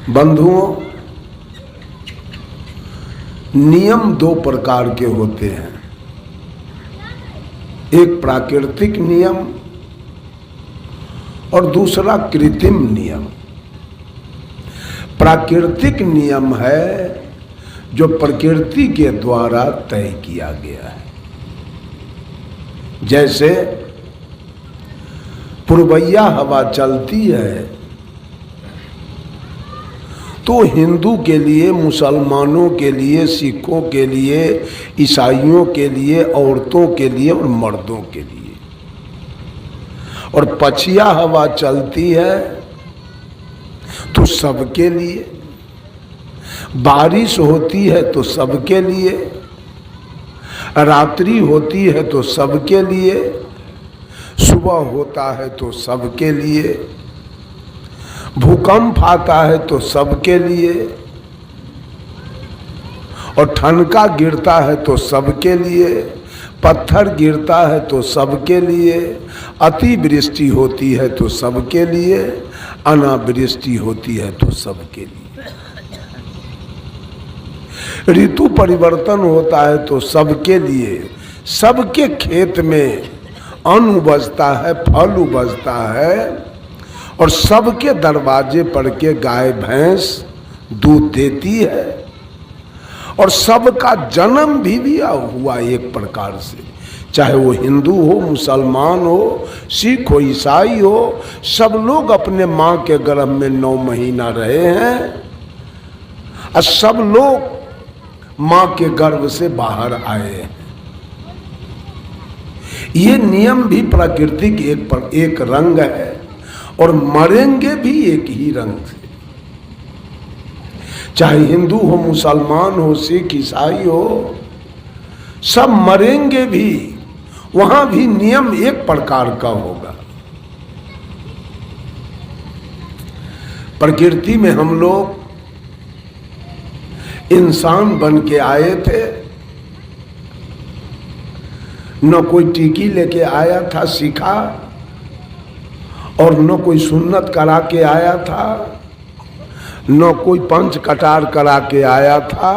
बंधुओं, नियम दो प्रकार के होते हैं। एक प्राकृतिक नियम और दूसरा कृत्रिम नियम। प्राकृतिक नियम है जो प्रकृति के द्वारा तय किया गया है। जैसे पूर्वैया हवा चलती है तो हिंदू के लिए, मुसलमानों के लिए, सिखों के लिए, ईसाइयों के लिए, औरतों के लिए और मर्दों के लिए। और पछिया हवा चलती है तो सबके लिए। बारिश होती है तो सबके लिए, रात्रि होती है तो सबके लिए, सुबह होता है तो सबके लिए, भूकंप आता है तो सबके लिए, और ठनका गिरता है तो सबके लिए, पत्थर गिरता है तो सबके लिए, अतिवृष्टि होती है तो सबके लिए, अनावृष्टि होती है तो सबके लिए, ऋतु परिवर्तन होता है तो सबके लिए। सबके खेत में अन्न उपजता है, फल उपजता है, और सबके दरवाजे पर के गाय भैंस दूध देती है, और सबका जन्म भी हुआ एक प्रकार से। चाहे वो हिंदू हो, मुसलमान हो, सिख हो, ईसाई हो, सब लोग अपने माँ के गर्भ में 9 महीना रहे हैं और सब लोग माँ के गर्भ से बाहर आए हैं। ये नियम भी प्राकृतिक एक रंग है और मरेंगे भी एक ही रंग से। चाहे हिंदू हो, मुसलमान हो, सिख, ईसाई हो, सब मरेंगे भी। वहां भी नियम एक प्रकार का होगा। प्रकृति में हम लोग इंसान बन के आए थे। न कोई टीकी लेके आया था सीखा, और न कोई सुन्नत करा के आया था, न कोई पंच कटार करा के आया था,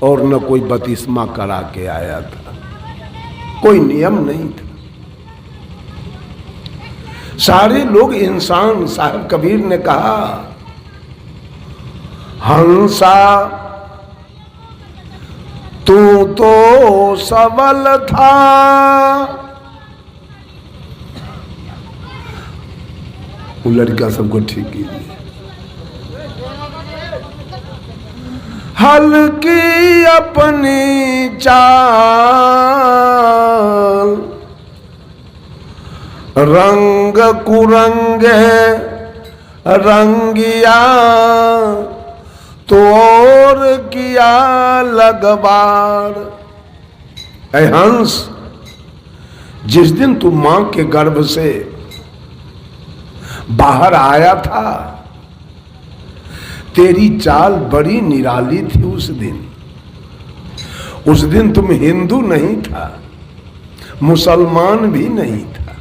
और न कोई बतिस्मा करा के आया था। कोई नियम नहीं था। सारे लोग इंसान। साहब कबीर ने कहा, हंसा तू तो सबल था, वो लड़का सबको ठीक ही हल्की अपनी चाल, रंग कुरंगे रंगिया, तो और किया लगबार। ऐ हंस, जिस दिन तू मां के गर्भ से बाहर आया था, तेरी चाल बड़ी निराली थी। उस दिन तुम हिंदू नहीं था, मुसलमान भी नहीं था,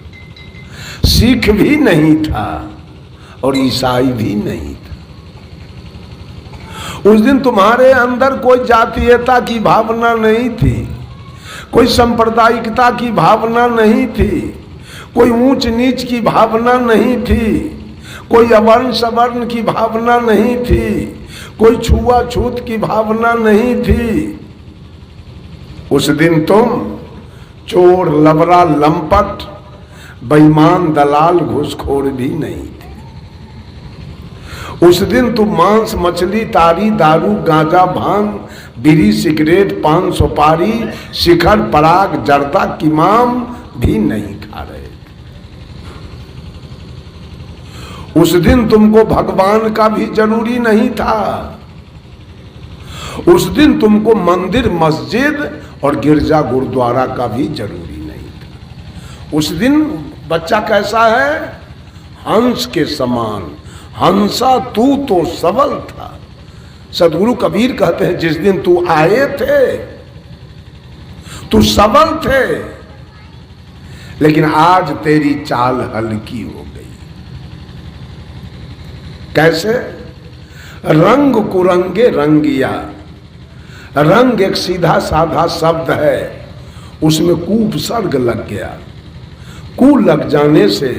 सिख भी नहीं था, और ईसाई भी नहीं था। उस दिन तुम्हारे अंदर कोई जातीयता की भावना नहीं थी, कोई सांप्रदायिकता की भावना नहीं थी, कोई ऊंच नीच की भावना नहीं थी, कोई अवर्ण सवर्ण की भावना नहीं थी, कोई छुआछूत की भावना नहीं थी। उस दिन तुम चोर, लबरा, लंपट, बेईमान, दलाल, घूसखोर भी नहीं थे। उस दिन तुम मांस, मछली, तारी, दारू, गांजा, भांग, बीड़ी, सिगरेट, पान, सुपारी, शिखर, पराग, जर्दा, किमाम भी नहीं खा रहे थे। उस दिन तुमको भगवान का भी जरूरी नहीं था। उस दिन तुमको मंदिर, मस्जिद और गिरजा, गुरुद्वारा का भी जरूरी नहीं था। उस दिन बच्चा कैसा है? हंस के समान। हंसा तू तो सबल था। सदगुरु कबीर कहते हैं, जिस दिन तू आए थे तू सबल थे, लेकिन आज तेरी चाल हल्की हो गई। कैसे? रंग कुरंगे रंगिया। रंग एक सीधा साधा शब्द है, उसमें कू उपसर्ग लग गया। कू लग जाने से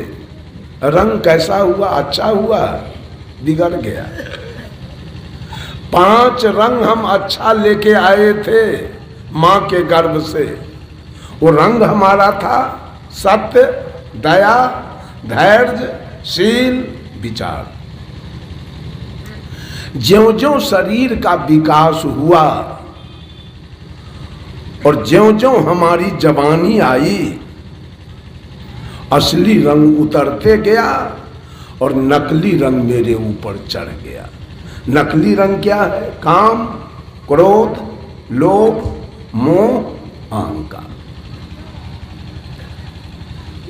रंग कैसा हुआ? अच्छा हुआ, बिगड़ गया। 5 रंग हम अच्छा लेके आए थे मां के गर्भ से। वो रंग हमारा था सत्य, दया, धैर्य, शील, विचार। ज्यों ज्यों शरीर का विकास हुआ और ज्यों ज्यों हमारी जवानी आई, असली रंग उतरते गया और नकली रंग मेरे ऊपर चढ़ गया। नकली रंग क्या है? काम, क्रोध, लोभ, मोह, अहंकार।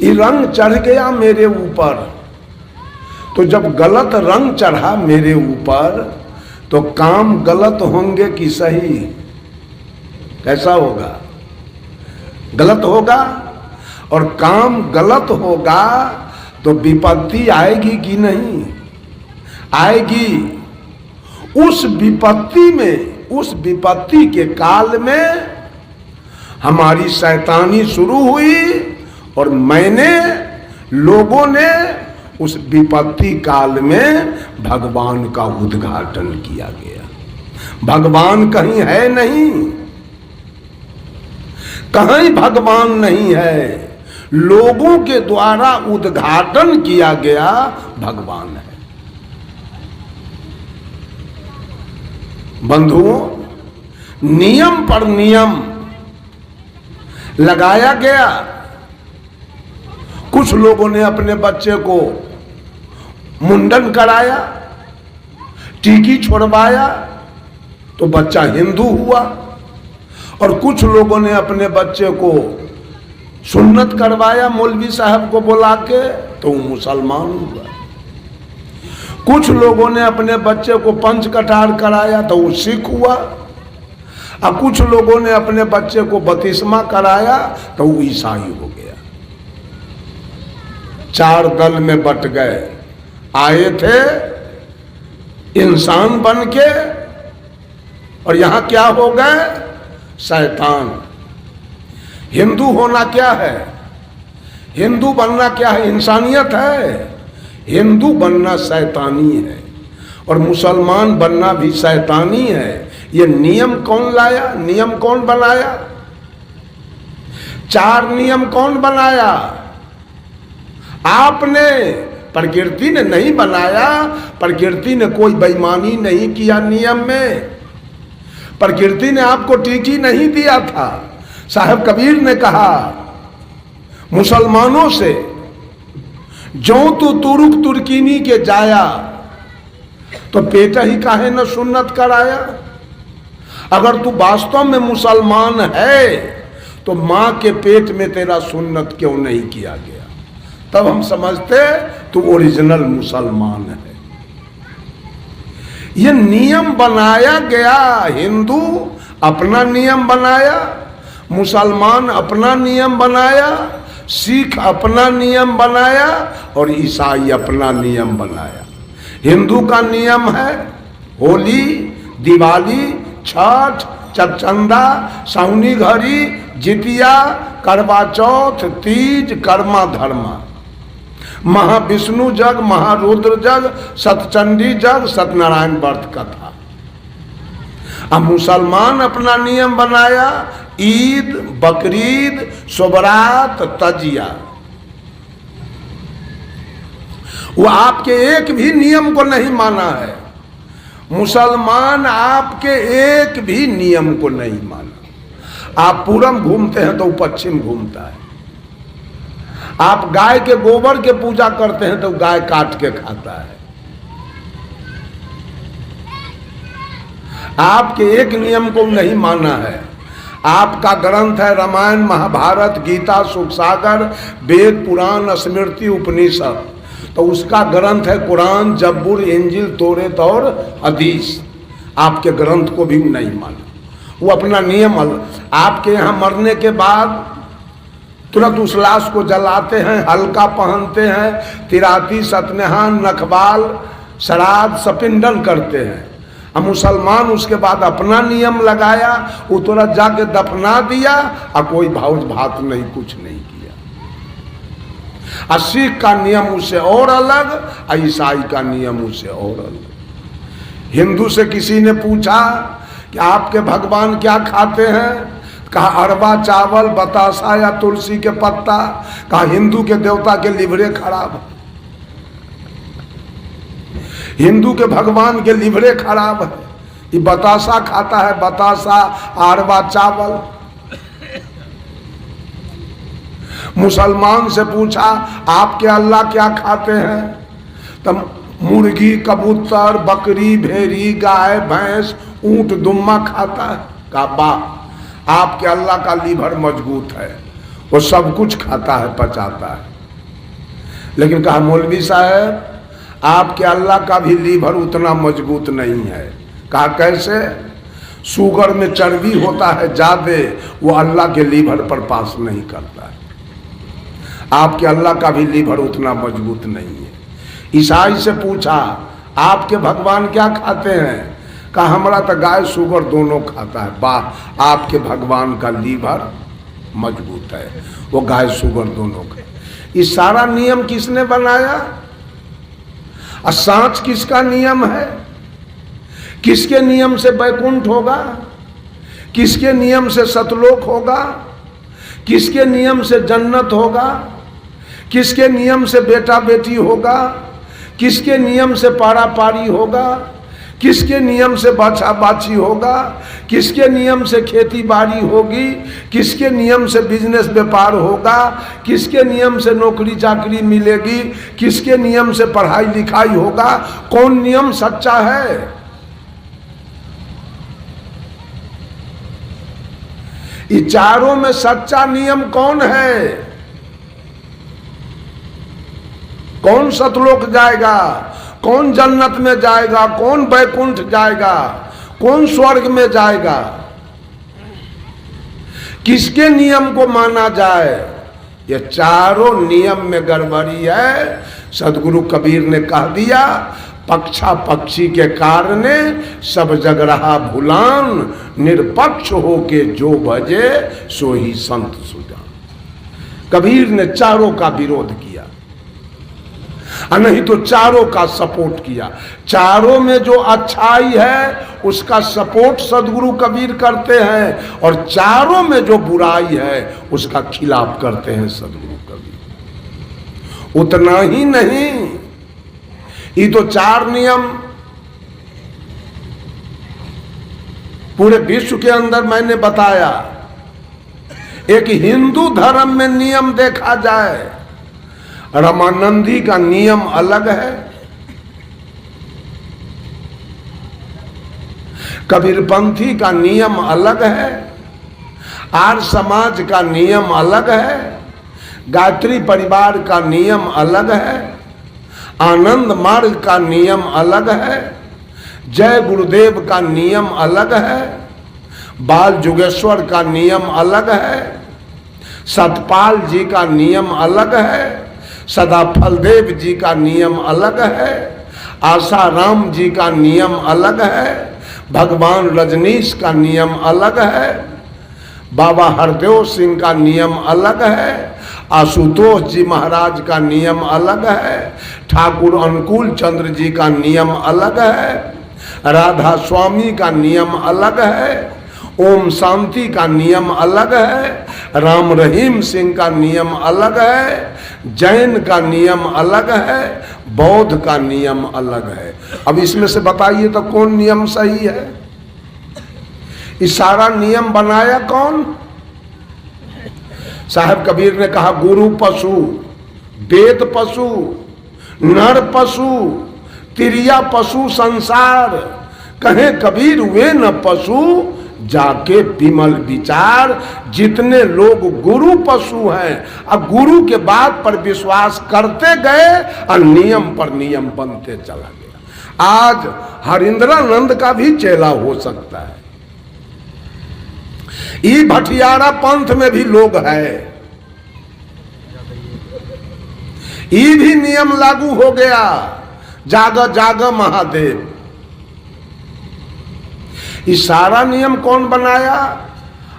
ये रंग चढ़ गया मेरे ऊपर। तो जब गलत रंग चढ़ा मेरे ऊपर तो काम गलत होंगे कि सही? कैसा होगा? गलत होगा। और काम गलत होगा तो विपत्ति आएगी कि नहीं? आएगी। उस विपत्ति में, उस विपत्ति के काल में हमारी शैतानी शुरू हुई और लोगों ने उस विपत्ति काल में भगवान का उद्घाटन किया गया। भगवान कहीं है नहीं, कहीं भगवान नहीं है, लोगों के द्वारा उद्घाटन किया गया भगवान है। बंधुओं, नियम पर नियम लगाया गया। कुछ लोगों ने अपने बच्चे को मुंडन कराया, टीकी छोड़वाया तो बच्चा हिंदू हुआ, और कुछ लोगों ने अपने बच्चे को सुन्नत करवाया मौलवी साहब को बुला के तो वो मुसलमान हुआ। कुछ लोगों ने अपने बच्चे को पंच कटार कराया तो वो सिख हुआ, और कुछ लोगों ने अपने बच्चे को बपतिस्मा कराया तो वो ईसाई हो गया। 4 दल में बट गए। आए थे इंसान बन के और यहां क्या हो गए? शैतान। हिंदू होना क्या है? हिंदू बनना क्या है? इंसानियत है। हिंदू बनना शैतानी है और मुसलमान बनना भी शैतानी है। ये नियम कौन लाया? नियम कौन बनाया? 4 नियम कौन बनाया? आपने। प्रकृति ने नहीं बनाया। प्रकृति ने कोई बेईमानी नहीं किया नियम में। प्रकृति ने आपको टीकी नहीं दिया था। साहब कबीर ने कहा मुसलमानों से, जो तू तुरुक तुर्कीनी के जाया तो पेट ही काहे न सुन्नत कराया। अगर तू वास्तव में मुसलमान है तो मां के पेट में तेरा सुन्नत क्यों नहीं किया गया? तब हम समझते तू ओरिजिनल मुसलमान है। ये नियम बनाया गया। हिंदू अपना नियम बनाया, मुसलमान अपना नियम बनाया, सिख अपना नियम बनाया और ईसाई अपना नियम बनाया। हिंदू का नियम है होली, दिवाली, छठ, चकचंदा, सावनी घड़ी, जितिया, करवा चौथ, तीज, कर्मा धर्मा, महाविष्णु जग, महारुद्र जग, सतचंडी जग, सत्यनारायण व्रत कथा। अब मुसलमान अपना नियम बनाया ईद, बकरीद, शुभरात, तजिया। वो आपके एक भी नियम को नहीं माना है। मुसलमान आपके एक भी नियम को नहीं माना। आप पूरब घूमते हैं तो पश्चिम घूमता है। आप गाय के गोबर के पूजा करते हैं तो गाय काट के खाता है। आपके एक नियम को नहीं माना है। आपका ग्रंथ है रामायण, महाभारत, गीता, सुख सागर, वेद, पुराण, स्मृति, उपनिषद। तो उसका ग्रंथ है कुरान, जब्बूर, इंजिल, तौरेत और हदीस। आपके ग्रंथ को भी नहीं माना। वो अपना नियम। आपके यहाँ मरने के बाद तुरंत उस लाश को जलाते हैं, हल्का पहनते हैं, तिराती, सतनहान, नखबाल, श्राद्ध सपिंडल करते हैं। अब मुसलमान उसके बाद अपना नियम लगाया, वो तुरंत जाके दफना दिया और कोई भोज भात नहीं, कुछ नहीं किया। और सिख का नियम उससे और अलग, और ईसाई का नियम उससे और अलग। हिंदू से किसी ने पूछा कि आपके भगवान क्या खाते हैं? कहा अरबा चावल, बतासा या तुलसी के पत्ता। कहा हिंदू के देवता के लिवरे खराब है, हिंदू के भगवान के लिवरे खराब है, ये बतासा खाता है, बतासा अरबा चावल। मुसलमान से पूछा आपके अल्लाह क्या खाते हैं? तब मुर्गी, कबूतर, बकरी, भेड़ी, गाय, भैंस, ऊंट, दुम्मा खाता है। कहा वाह, आपके अल्लाह का लीवर मजबूत है, वो सब कुछ खाता है, पचाता है। लेकिन कहा मौलवी साहब आपके अल्लाह का भी लीवर उतना मजबूत नहीं है। कहा कैसे? शुगर में चर्बी होता है ज्यादा, वो अल्लाह के लीवर पर पास नहीं करता है। आपके अल्लाह का भी लीवर उतना मजबूत नहीं है। ईसाई से पूछा आपके भगवान क्या खाते हैं? कहा हमारा तो गाय शुगर दोनों खाता है। वाह, आपके भगवान का लीवर मजबूत है, वो गाय शुगर दोनों का। ये सारा नियम किसने बनाया? और सांच किसका नियम है? किसके नियम से बैकुंठ होगा? किसके नियम से सतलोक होगा? किसके नियम से जन्नत होगा? किसके नियम से बेटा बेटी होगा? किसके नियम से पारा पारी होगा? किसके नियम से बाछा बाछी होगा? किसके नियम से खेती बाड़ी होगी? किसके नियम से बिजनेस व्यापार होगा? किसके नियम से नौकरी चाकरी मिलेगी? किसके नियम से पढ़ाई लिखाई होगा? कौन नियम सच्चा है? ये चारों में सच्चा नियम कौन है? कौन सतलोक जाएगा? कौन जन्नत में जाएगा? कौन बैकुंठ जाएगा? कौन स्वर्ग में जाएगा? किसके नियम को माना जाए? ये चारों नियम में गड़बड़ी है। सदगुरु कबीर ने कह दिया पक्षा पक्षी के कारणे सब जग रहा भुलान, निरपक्ष होके जो भजे सो ही संत सुजान। कबीर ने चारों का विरोध किया, नहीं तो चारों का सपोर्ट किया। चारों में जो अच्छाई है उसका सपोर्ट सदगुरु कबीर करते हैं, और चारों में जो बुराई है उसका खिलाफ करते हैं सदगुरु कबीर। उतना ही नहीं, ये तो चार नियम पूरे विश्व के अंदर मैंने बताया। एक हिंदू धर्म में नियम देखा जाए, रामानंदी का नियम अलग है, कबीरपंथी का नियम अलग है, आर्य समाज का नियम अलग है, गायत्री परिवार का नियम अलग है, आनंद मार्ग का नियम अलग है, जय गुरुदेव का नियम अलग है, बाल जुगेश्वर का नियम अलग है, सतपाल जी का नियम अलग है, सदा फलदेव जी का नियम अलग है, आसाराम जी का नियम अलग है, भगवान रजनीश का नियम अलग है, बाबा हरदेव सिंह का नियम अलग है, आशुतोष जी महाराज का नियम अलग है, ठाकुर अनुकूल चंद्र जी का नियम अलग है, राधा स्वामी का नियम अलग है, ओम शांति का नियम अलग है, राम रहीम सिंह का नियम अलग है, जैन का नियम अलग है, बौद्ध का नियम अलग है। अब इसमें से बताइए तो कौन नियम सही है? इस सारा नियम बनाया कौन? साहब कबीर ने कहा गुरु पशु, वेद पशु, नर पशु, तिरिया पशु संसार, कहे कबीर वे न पशु जाके विमल विचार। जितने लोग गुरु पशु हैं, अब गुरु के बात पर विश्वास करते गए और नियम पर नियम बनते चला गया। आज हरिंद्रानंद का भी चेला हो सकता है। ये भटियारा पंथ में भी लोग है, ये भी नियम लागू हो गया। जाग जाग महादेव। ये सारा नियम कौन बनाया?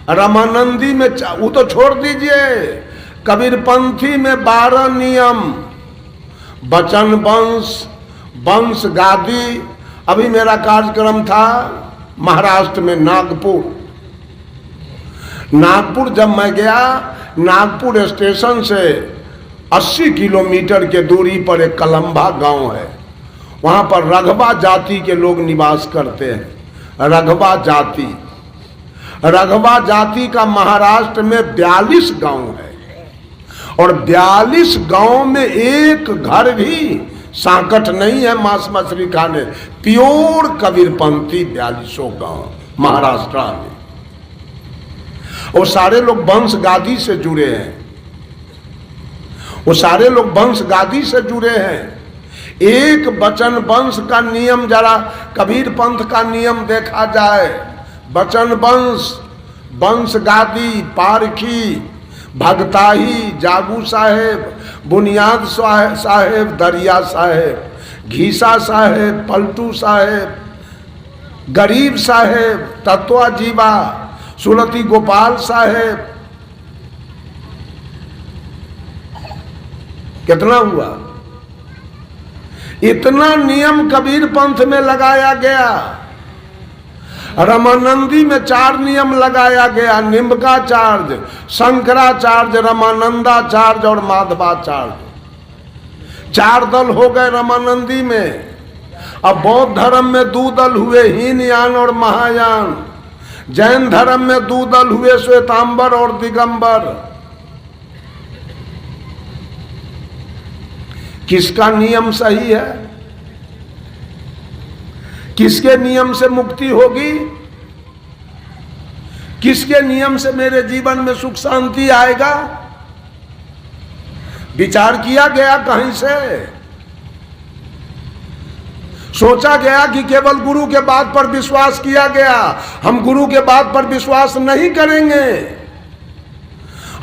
रामानंदी में वो तो छोड़ दीजिए, कबीरपंथी में 12 नियम, वचन वंश, वंश गादी। अभी मेरा कार्यक्रम था महाराष्ट्र में नागपुर जब मैं गया, नागपुर स्टेशन से 80 किलोमीटर के दूरी पर एक कलंबा गांव है, वहां पर रघवा जाति के लोग निवास करते हैं। रघवा जाति का महाराष्ट्र में 42 गांव है, और 42 गांव में एक घर भी सांकट नहीं है मांस मछली खाने। प्योर कबीरपंथी 42 गांव महाराष्ट्र में, और सारे लोग वंश गादी से जुड़े हैं। एक वचन वंश का नियम, जरा कबीर पंथ का नियम देखा जाए। वचन वंश, वंश गादी, पारखी, भगताही, जागू साहेब, बुनियाद साहेब, दरिया साहेब, घीसा साहेब, पलटू साहेब, गरीब साहेब, तत्वा जीवा, सुरती गोपाल साहेब। कितना हुआ? इतना नियम कबीर पंथ में लगाया गया। रामानंदी में 4 नियम लगाया गया, निम्बकाचार्य, शंकराचार्य, रामानंदाचार्य और माधवाचार्य। 4 दल हो गए रामानंदी में। अब बौद्ध धर्म में 2 दल हुए, हीनयान और महायान। जैन धर्म में 2 दल हुए, श्वेतांबर और दिगंबर। किसका नियम सही है? किसके नियम से मुक्ति होगी? किसके नियम से मेरे जीवन में सुख शांति आएगा? विचार किया गया कहीं से? सोचा गया कि केवल गुरु के बात पर विश्वास किया गया। हम गुरु के बात पर विश्वास नहीं करेंगे,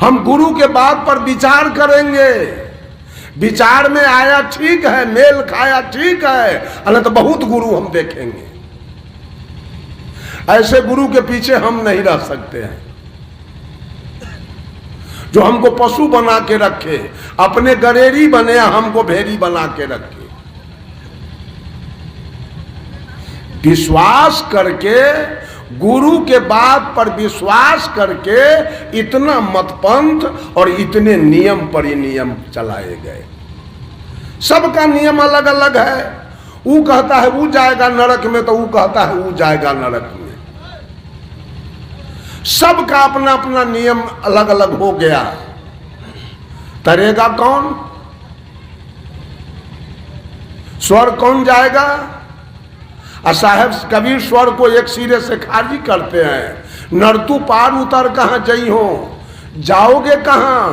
हम गुरु के बात पर विचार करेंगे। विचार में आया ठीक है, मेल खाया ठीक है, अरे तो बहुत गुरु हम देखेंगे। ऐसे गुरु के पीछे हम नहीं रह सकते हैं जो हमको पशु बना के रखे, अपने गरेरी बने, हमको भेड़ी बना के रखे। विश्वास करके, गुरु के बात पर विश्वास करके इतना मतपंथ और इतने नियम पर ये नियम चलाए गए। सबका नियम अलग अलग है। वो कहता है वो जाएगा नरक में, तो वो कहता है वो जाएगा नरक में। सबका अपना अपना नियम अलग अलग हो गया। तरेगा कौन? स्वर्ग कौन जाएगा? साहेब कबीर स्वर्ग को एक सिरे से खारिज करते हैं। नरतू पार उतर कहाँ जाइ हो, जाओगे कहाँ?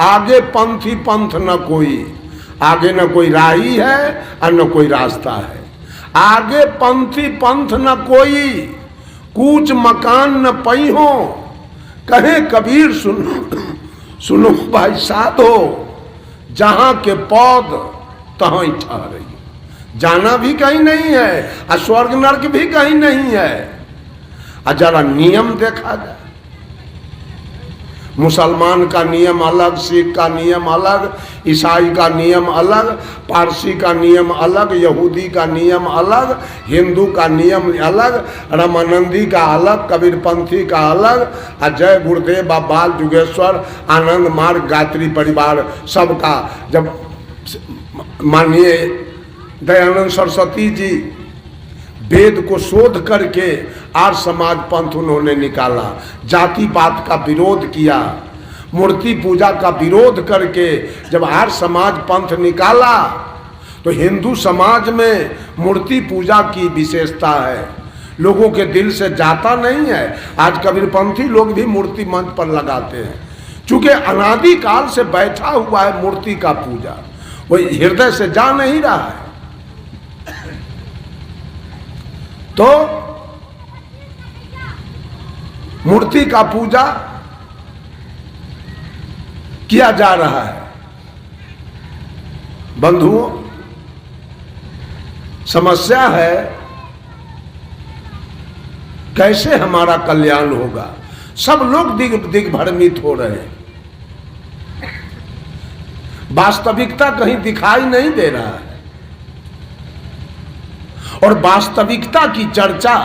आगे पंथी पंथ न कोई, आगे न कोई राही है और न कोई रास्ता है। आगे पंथी पंथ न कोई, कूच मकान न पई हो। कहे कबीर सुनो भाई साधो, जहां के पौध तहाँ ही ठहरे। जाना भी कहीं नहीं है और स्वर्ग नरक भी कहीं नहीं है। और जरा नियम देखा जाए, मुसलमान का नियम अलग, सिख का नियम अलग, ईसाई का नियम अलग, पारसी का नियम अलग, यहूदी का नियम अलग, हिंदू का नियम अलग, रामानंदी का अलग, कबीरपंथी का अलग। और जय गुरुदेव बाल जुगेश्वर आनंद मार्ग गायत्री परिवार सबका। जब माननीय दयानंद सरस्वती जी वेद को शोध करके आर्य समाज पंथ उन्होंने निकाला, जाति पात का विरोध किया, मूर्ति पूजा का विरोध करके जब आर्य समाज पंथ निकाला, तो हिंदू समाज में मूर्ति पूजा की विशेषता है, लोगों के दिल से जाता नहीं है। आज कबीरपंथी लोग भी मूर्ति मंच पर लगाते हैं, चूंकि अनादि काल से बैठा हुआ है मूर्ति का पूजा, वो हृदय से जा नहीं रहा है। तो मूर्ति का पूजा किया जा रहा है। बंधुओं, समस्या है कैसे हमारा कल्याण होगा। सब लोग दिग्भ्रमित हो रहे हैं, वास्तविकता कहीं दिखाई नहीं दे रहा है। और वास्तविकता की चर्चा,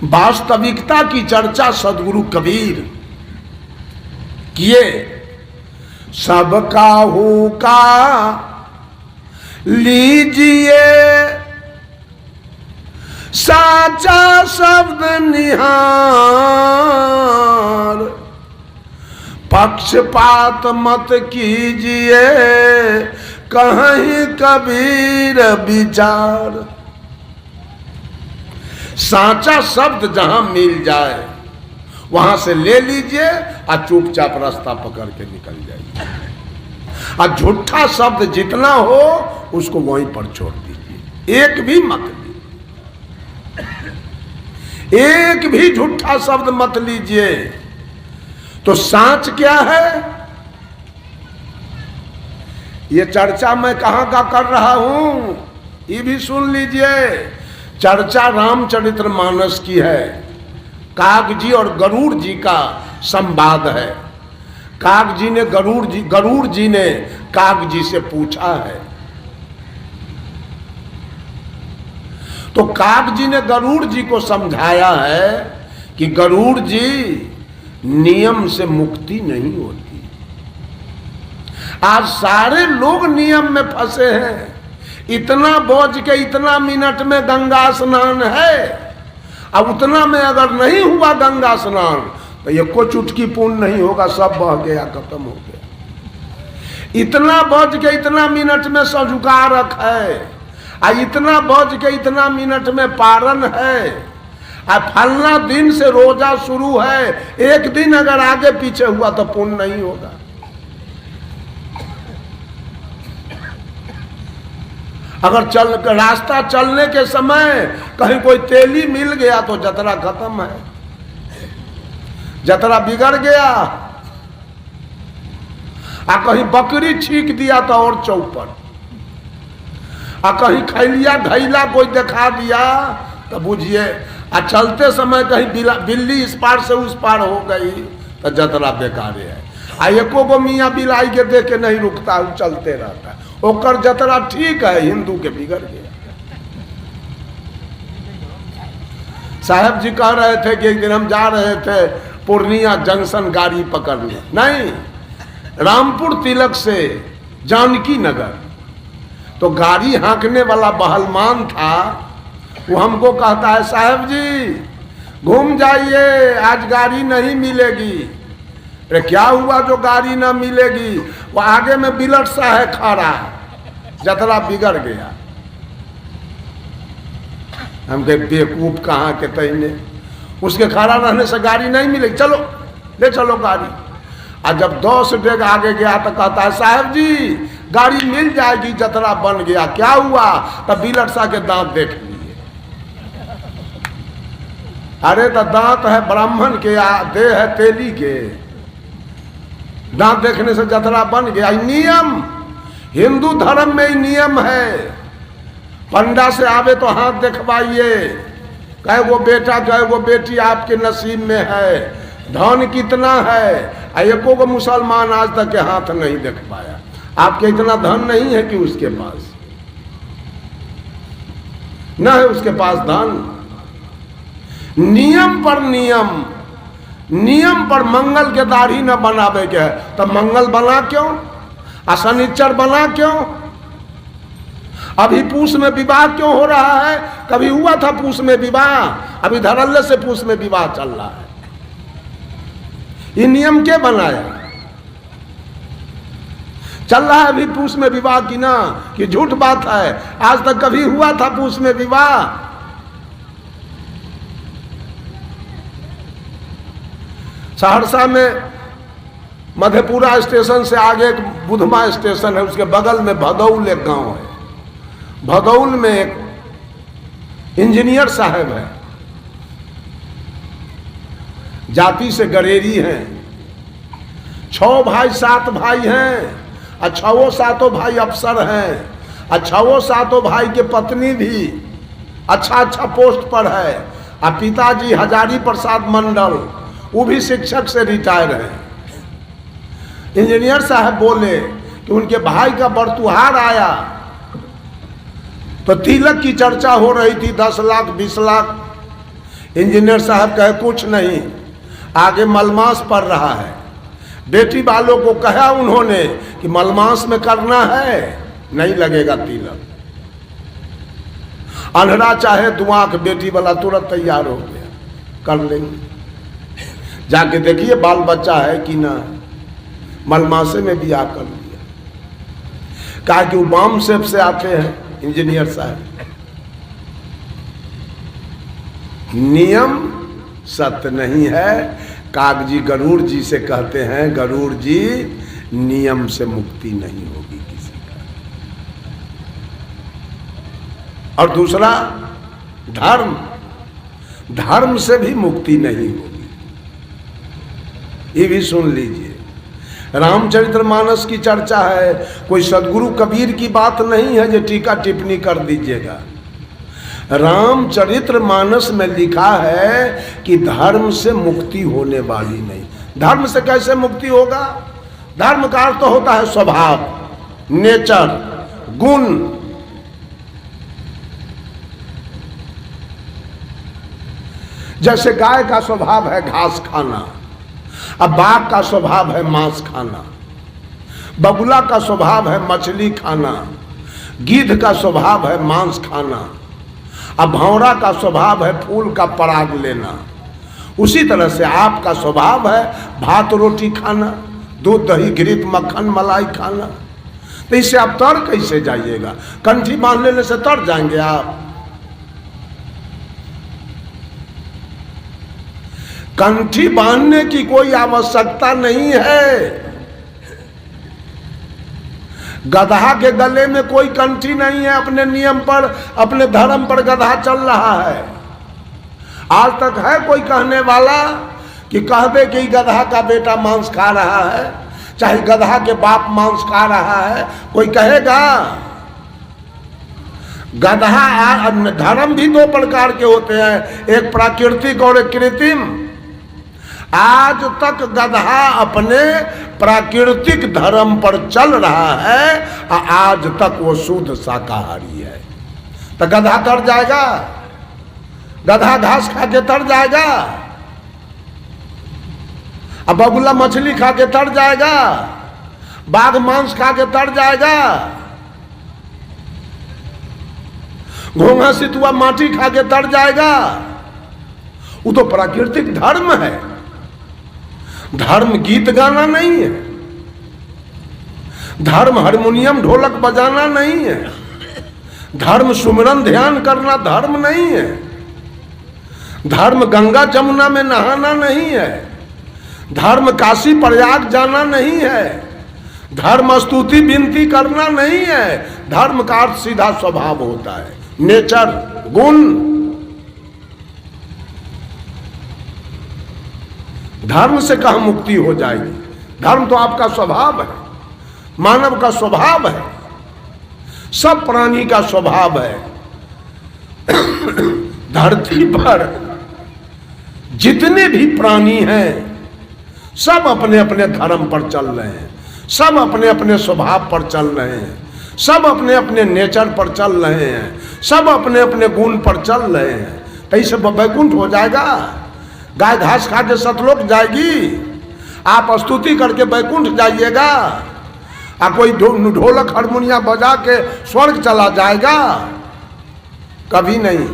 वास्तविकता की चर्चा सदगुरु कबीर किए। सबका होका लीजिए साचा शब्द निहार, पक्षपात मत कीजिए कहीं कबीर विचार। साचा शब्द जहां मिल जाए वहां से ले लीजिए और चुपचाप रास्ता पकड़ के निकल जाइए। और झूठा शब्द जितना हो उसको वहीं पर छोड़ दीजिए, एक भी मत लीजिए, एक भी झूठा शब्द मत लीजिए। तो सांच क्या है, ये चर्चा मैं कहां का कर रहा हूं ये भी सुन लीजिए। चर्चा रामचरितमानस की है, काग जी और गरुड़ जी का संवाद है। काग जी ने गरुड़ जी ने काग जी से पूछा है, तो काग जी ने गरुड़ जी को समझाया है कि गरुड़ जी नियम से मुक्ति नहीं होती। आज सारे लोग नियम में फंसे हैं। इतना बोझ के इतना मिनट में गंगा स्नान है, अब उतना में अगर नहीं हुआ गंगा स्नान तो ये कोई चुटकी पुण्य नहीं होगा, सब बह गया, खत्म हो गया। इतना बोझ के इतना मिनट में सजुकारक है, और इतना बोझ के इतना मिनट में पारण है, और फलना दिन से रोजा शुरू है, एक दिन अगर आगे पीछे हुआ तो पुण्य नहीं होगा। अगर रास्ता चलने के समय कहीं कोई तेली मिल गया तो जतरा खत्म है, जतरा बिगड़ गया। आ कहीं बकरी छींक दिया तो और चौपट, आ कहीं खैलिया घैला कोई दिखा दिया तो बुझिए, आ चलते समय कहीं बिल्ली इस पार से उस पार हो गई तो जतरा बेकार है। आ एको गो मियाँ बिलाई के देख के नहीं रुकता, चलते रहता है, ओकर जतरा ठीक है, हिंदू के बिगड़ गया। साहब जी कह रहे थे कि एक दिन हम जा रहे थे पूर्णिया जंक्शन गाड़ी पकड़ने, नहीं रामपुर तिलक से जानकी नगर, तो गाड़ी हाँकने वाला बहलमान था, वो हमको कहता है साहब जी घूम जाइए आज गाड़ी नहीं मिलेगी। अरे क्या हुआ जो गाड़ी ना मिलेगी, वो आगे में बिलट सा है खड़ा, जतरा बिगड़ गया। हम कहे बेवकूफ कहाँ के तईने, उसके खड़ा रहने से गाड़ी नहीं मिलेगी, चलो ले चलो गाड़ी। और जब 10 डेग आगे गया तो कहता है साहब जी गाड़ी मिल जाएगी, जतरा बन गया। क्या हुआ, तब बिलट सा के दांत देख लिए। अरे तो दांत है ब्राह्मण के, देह है तेली के, दांत देखने से जतरा बन गया। नियम हिंदू धर्म में ही नियम है। पंडा से आवे तो हाथ दिखवाइए, कहे वो बेटा कहे वो बेटी आपके नसीब में है, धन कितना है। एको को मुसलमान आज तक के हाथ नहीं देख पाया। आपके इतना धन नहीं है कि उसके पास न है, उसके पास धन। नियम पर नियम, नियम पर मंगल के दाढ़ी न बनावे के है, तब मंगल बना क्यों, शनिचर बना क्यों। अभी पूस में विवाह क्यों हो रहा है, कभी हुआ था पूस में विवाह, अभी धड़ल्ले से पूस में विवाह चल रहा है। ये नियम क्या बनाया, चल रहा है अभी पूस में विवाह की ना, कि झूठ बात है, आज तक कभी हुआ था पूस में विवाह। सहरसा में मधेपुरा स्टेशन से आगे एक बुधमा स्टेशन है, उसके बगल में भदौल एक गांव है। भदौल में एक इंजीनियर साहब है, जाति से गरेरी हैं, 6 भाई 7 भाई हैं, अच्छा वो सातों भाई अफसर हैं, अच्छा वो सातों भाई के पत्नी भी अच्छा अच्छा पोस्ट पर है, और पिताजी हजारी प्रसाद मंडल वो भी शिक्षक से रिटायर हैं। इंजीनियर साहब बोले कि उनके भाई का बरतुहार आया तो तिलक की चर्चा हो रही थी, 10 लाख 20 लाख। इंजीनियर साहब कहे कुछ नहीं, आगे मलमास पड़ रहा है। बेटी वालों को कहा उन्होंने कि मलमास में करना है, नहीं लगेगा तिलक। अंधड़ा चाहे दुआंख, बेटी वाला तुरंत तैयार हो गया, कर लेंगे। जाके देखिए बाल बच्चा है कि ना, मलमासे में ब्याह कर लिया। कहा कि वो बाम सेप से आते हैं इंजीनियर साहब। नियम सत्य नहीं है। कागजी गरुड़ जी से कहते हैं, गरुड़ जी नियम से मुक्ति नहीं होगी किसी का। और दूसरा धर्म, धर्म से भी मुक्ति नहीं होगी। ये भी सुन लीजिए, रामचरितमानस की चर्चा है, कोई सदगुरु कबीर की बात नहीं है जो टीका टिप्पणी कर दीजिएगा। रामचरितमानस में लिखा है कि धर्म से मुक्ति होने वाली नहीं। धर्म से कैसे मुक्ति होगा? धर्म का अर्थ तो होता है स्वभाव, नेचर, गुण। जैसे गाय का स्वभाव है घास खाना, अब बाघ का स्वभाव है मांस खाना, बगुला का स्वभाव है मछली खाना, गिद्ध का स्वभाव है मांस खाना, अब भौरा का स्वभाव है फूल का पराग लेना। उसी तरह से आपका स्वभाव है भात रोटी खाना, दूध दही घृत मक्खन मलाई खाना। तो इससे आप तर कैसे जाइएगा? कंठी बांध लेने से तर जाएंगे आप? कंठी बांधने की कोई आवश्यकता नहीं है। गधा के गले में कोई कंठी नहीं है। अपने नियम पर, अपने धर्म पर गधा चल रहा है। आज तक है कोई कहने वाला कि कह दे कि गधा का बेटा मांस खा रहा है, चाहे गधा के बाप मांस खा रहा है? कोई कहेगा? गधा, धर्म भी 2 प्रकार के होते हैं, एक प्राकृतिक और एक कृत्रिम। आज तक गधा अपने प्राकृतिक धर्म पर चल रहा है, आज तक वो शुद्ध शाकाहारी है। तो गधा तर जाएगा? गधा घास खा के तर जाएगा? अब बगुला मछली खा के तर जाएगा? बाघ मांस खा के तर जाएगा? घोंघा सितुआ माटी खा के तर जाएगा? वो तो प्राकृतिक धर्म है। धर्म गीत गाना नहीं है, धर्म हारमोनियम ढोलक बजाना नहीं है, धर्म सुमिरन ध्यान करना धर्म नहीं है, धर्म गंगा जमुना में नहाना नहीं है, धर्म काशी प्रयाग जाना नहीं है, धर्म स्तुति विनती करना नहीं है। धर्म का अर्थ सीधा स्वभाव होता है, नेचर, गुण। धर्म से कहाँ मुक्ति हो जाएगी? धर्म तो आपका स्वभाव है, मानव का स्वभाव है, सब प्राणी का स्वभाव है। धरती पर जितने भी प्राणी हैं सब अपने अपने धर्म पर चल रहे हैं, सब अपने अपने स्वभाव पर चल रहे हैं, सब अपने अपने नेचर पर चल रहे हैं, सब अपने अपने गुण पर चल रहे हैं। तो इसे वैकुंठ हो जाएगा? गाय घास खा के सतलोक जाएगी? आप स्तुति करके वैकुंठ जाइएगा? कोई ढोलक हारमोनिया बजा के स्वर्ग चला जाएगा? कभी नहीं।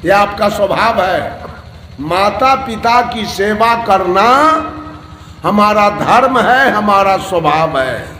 यह आपका स्वभाव है। माता पिता की सेवा करना हमारा धर्म है, हमारा स्वभाव है।